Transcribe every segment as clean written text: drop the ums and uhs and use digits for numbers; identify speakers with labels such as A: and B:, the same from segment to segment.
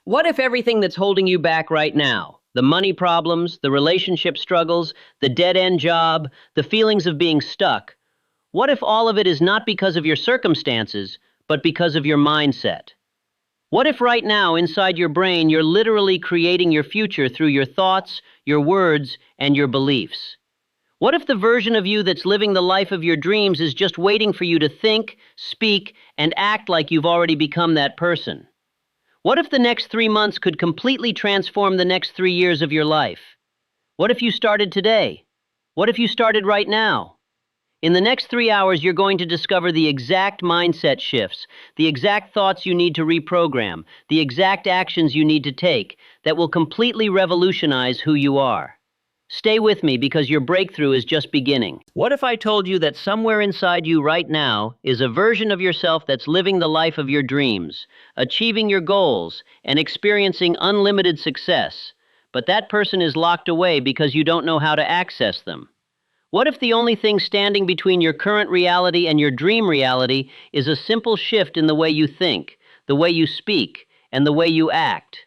A: What if everything that's holding you back right now, the money problems, the relationship struggles, the dead-end job, the feelings of being stuck, what if all of it is not because of your circumstances, but because of your mindset? What if right now, inside your brain, you're literally creating your future through your thoughts, your words, and your beliefs? What if the version of you that's living the life of your dreams is just waiting for you to think, speak, and act like you've already become that person? What if the next 3 months could completely transform the next 3 years of your life? What if you started today? What if you started right now? In the next 3 hours, you're going to discover the exact mindset shifts, the exact thoughts you need to reprogram, the exact actions you need to take that will completely revolutionize who you are. Stay with me because your breakthrough is just beginning. What if I told you that somewhere inside you right now is a version of yourself that's living the life of your dreams, achieving your goals, and experiencing unlimited success, but that person is locked away because you don't know how to access them? What if the only thing standing between your current reality and your dream reality is a simple shift in the way you think, the way you speak, and the way you act?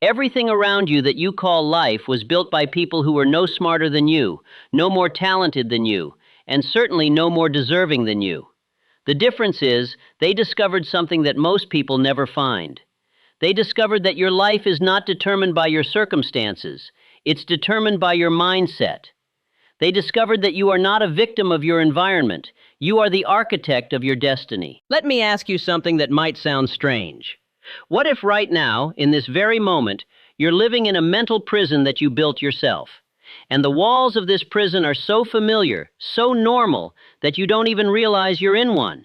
A: Everything around you that you call life was built by people who were no smarter than you, no more talented than you, and certainly no more deserving than you. The difference is, they discovered something that most people never find. They discovered that your life is not determined by your circumstances. It's determined by your mindset. They discovered that you are not a victim of your environment. You are the architect of your destiny. Let me ask you something that might sound strange. What if right now, in this very moment, you're living in a mental prison that you built yourself, and the walls of this prison are so familiar, so normal, that you don't even realize you're in one?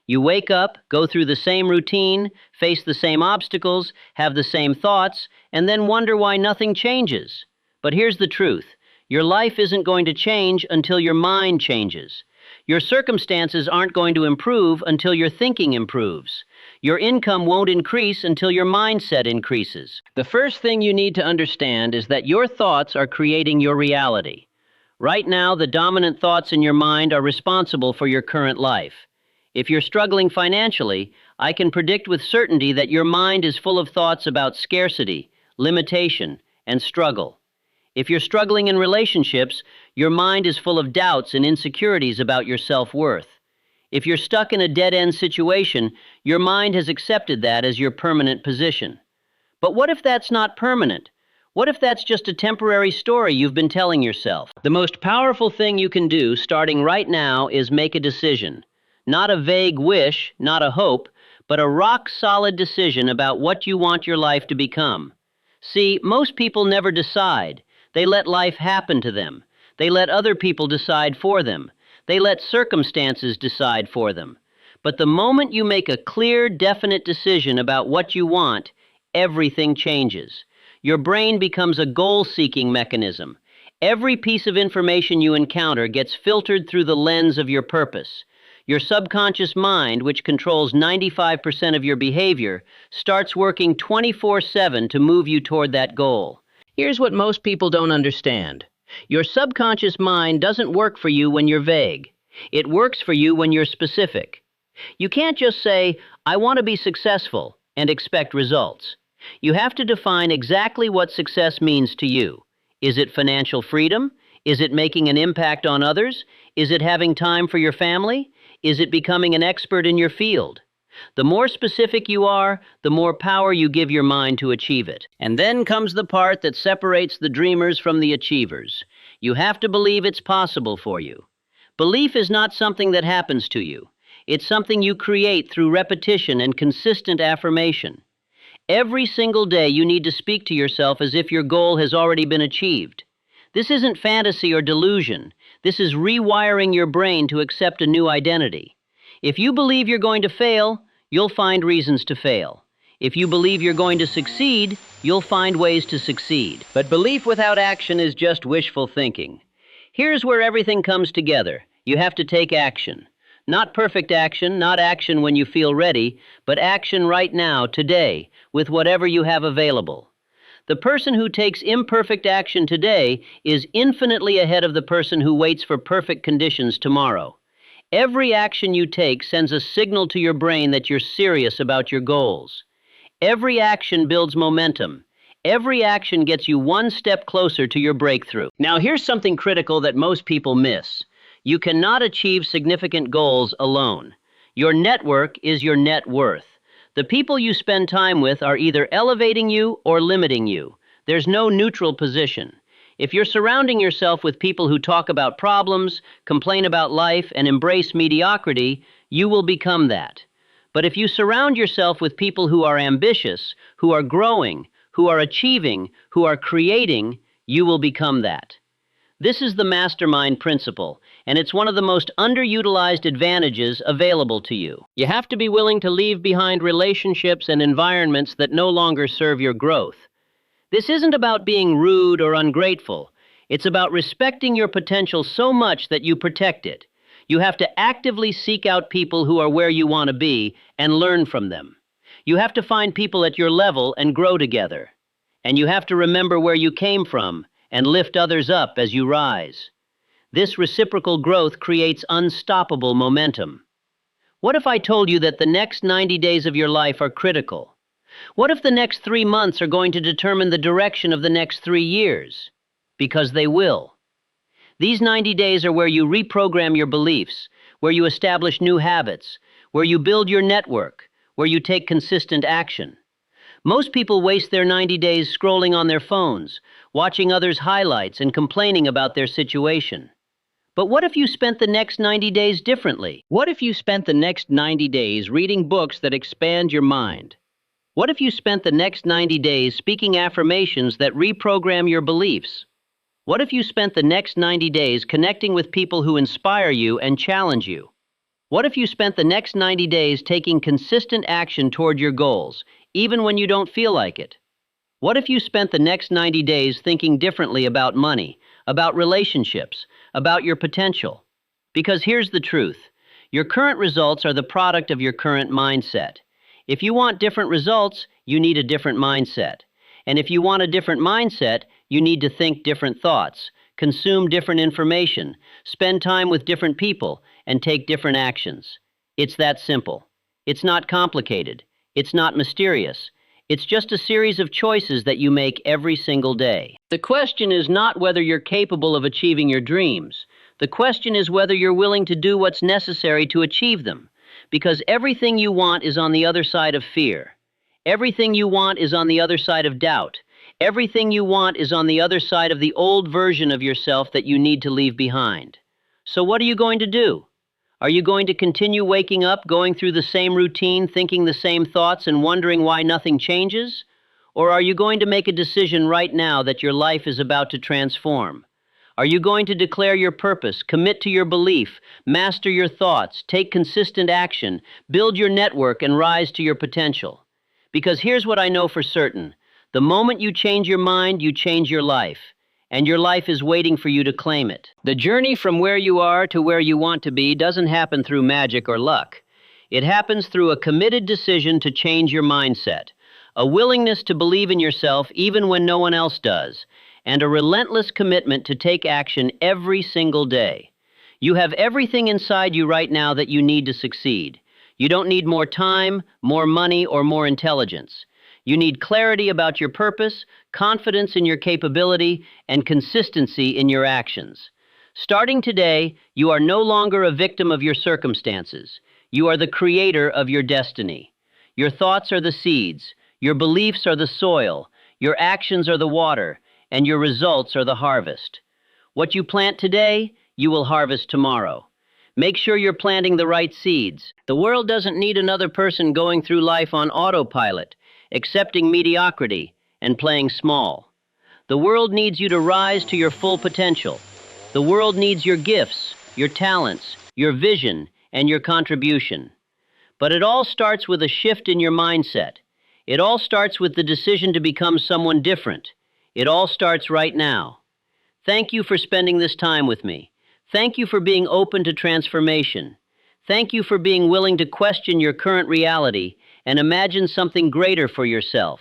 A: You wake up, go through the same routine, face the same obstacles, have the same thoughts, and then wonder why nothing changes. But here's the truth. Your life isn't going to change until your mind changes. Your circumstances aren't going to improve until your thinking improves. Your income won't increase until your mindset increases. The first thing you need to understand is that your thoughts are creating your reality. Right now, the dominant thoughts in your mind are responsible for your current life. If you're struggling financially, I can predict with certainty that your mind is full of thoughts about scarcity, limitation, and struggle. If you're struggling in relationships, your mind is full of doubts and insecurities about your self-worth. If you're stuck in a dead-end situation, your mind has accepted that as your permanent position. But what if that's not permanent? What if that's just a temporary story you've been telling yourself? The most powerful thing you can do, starting right now, is make a decision. Not a vague wish, not a hope, but a rock-solid decision about what you want your life to become. See, most people never decide. They let life happen to them. They let other people decide for them. They let circumstances decide for them. But the moment you make a clear, definite decision about what you want, everything changes. Your brain becomes a goal-seeking mechanism. Every piece of information you encounter gets filtered through the lens of your purpose. Your subconscious mind, which controls 95% of your behavior, starts working 24/7 to move you toward that goal. Here's what most people don't understand. Your subconscious mind doesn't work for you when you're vague. It works for you when you're specific. You can't just say, "I want to be successful," and expect results. You have to define exactly what success means to you. Is it financial freedom? Is it making an impact on others? Is it having time for your family? Is it becoming an expert in your field? The more specific you are, the more power you give your mind to achieve it. And then comes the part that separates the dreamers from the achievers. You have to believe it's possible for you. Belief is not something that happens to you. It's something you create through repetition and consistent affirmation. Every single day you need to speak to yourself as if your goal has already been achieved. This isn't fantasy or delusion. This is rewiring your brain to accept a new identity. If you believe you're going to fail, you'll find reasons to fail. If you believe you're going to succeed, you'll find ways to succeed. But belief without action is just wishful thinking. Here's where everything comes together. You have to take action. Not perfect action, not action when you feel ready, but action right now, today, with whatever you have available. The person who takes imperfect action today is infinitely ahead of the person who waits for perfect conditions tomorrow. Every action you take sends a signal to your brain that you're serious about your goals. Every action builds momentum. Every action gets you one step closer to your breakthrough. Now, here's something critical that most people miss. You cannot achieve significant goals alone. Your network is your net worth. The people you spend time with are either elevating you or limiting you. There's no neutral position. If you're surrounding yourself with people who talk about problems, complain about life, and embrace mediocrity, you will become that. But if you surround yourself with people who are ambitious, who are growing, who are achieving, who are creating, you will become that. This is the mastermind principle, and it's one of the most underutilized advantages available to you. You have to be willing to leave behind relationships and environments that no longer serve your growth. This isn't about being rude or ungrateful. It's about respecting your potential so much that you protect it. You have to actively seek out people who are where you want to be and learn from them. You have to find people at your level and grow together. And you have to remember where you came from and lift others up as you rise. This reciprocal growth creates unstoppable momentum. What if I told you that the next 90 days of your life are critical? What if the next 3 months are going to determine the direction of the next 3 years? Because they will. These 90 days are where you reprogram your beliefs, where you establish new habits, where you build your network, where you take consistent action. Most people waste their 90 days scrolling on their phones, watching others' highlights and complaining about their situation. But what if you spent the next 90 days differently? What if you spent the next 90 days reading books that expand your mind? What if you spent the next 90 days speaking affirmations that reprogram your beliefs? What if you spent the next 90 days connecting with people who inspire you and challenge you? What if you spent the next 90 days taking consistent action toward your goals, even when you don't feel like it? What if you spent the next 90 days thinking differently about money, about relationships, about your potential? Because here's the truth. Your current results are the product of your current mindset. If you want different results, you need a different mindset. And if you want a different mindset, you need to think different thoughts, consume different information, spend time with different people, and take different actions. It's that simple. It's not complicated. It's not mysterious. It's just a series of choices that you make every single day. The question is not whether you're capable of achieving your dreams. The question is whether you're willing to do what's necessary to achieve them. Because everything you want is on the other side of fear. Everything you want is on the other side of doubt. Everything you want is on the other side of the old version of yourself that you need to leave behind. So what are you going to do? Are you going to continue waking up, going through the same routine, thinking the same thoughts, and wondering why nothing changes? Or are you going to make a decision right now that your life is about to transform? Are you going to declare your purpose, commit to your belief, master your thoughts, take consistent action, build your network, and rise to your potential? Because here's what I know for certain. The moment you change your mind, you change your life. And your life is waiting for you to claim it. The journey from where you are to where you want to be doesn't happen through magic or luck. It happens through a committed decision to change your mindset, a willingness to believe in yourself even when no one else does, and a relentless commitment to take action every single day. You have everything inside you right now that you need to succeed. You don't need more time, more money, or more intelligence. You need clarity about your purpose, confidence in your capability, and consistency in your actions. Starting today, you are no longer a victim of your circumstances. You are the creator of your destiny. Your thoughts are the seeds, your beliefs are the soil, your actions are the water, and your results are the harvest. What you plant today, you will harvest tomorrow. Make sure you're planting the right seeds. The world doesn't need another person going through life on autopilot, accepting mediocrity, and playing small. The world needs you to rise to your full potential. The world needs your gifts, your talents, your vision, and your contribution. But it all starts with a shift in your mindset. It all starts with the decision to become someone different. It all starts right now. Thank you for spending this time with me. Thank you for being open to transformation. Thank you for being willing to question your current reality and imagine something greater for yourself.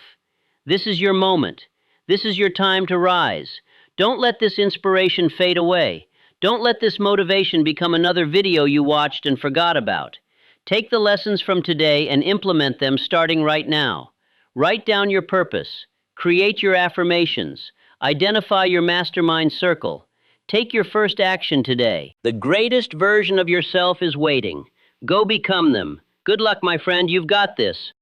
A: This is your moment. This is your time to rise. Don't let this inspiration fade away. Don't let this motivation become another video you watched and forgot about. Take the lessons from today and implement them starting right now. Write down your purpose. Create your affirmations. Identify your mastermind circle. Take your first action today. The greatest version of yourself is waiting. Go become them. Good luck, my friend. You've got this.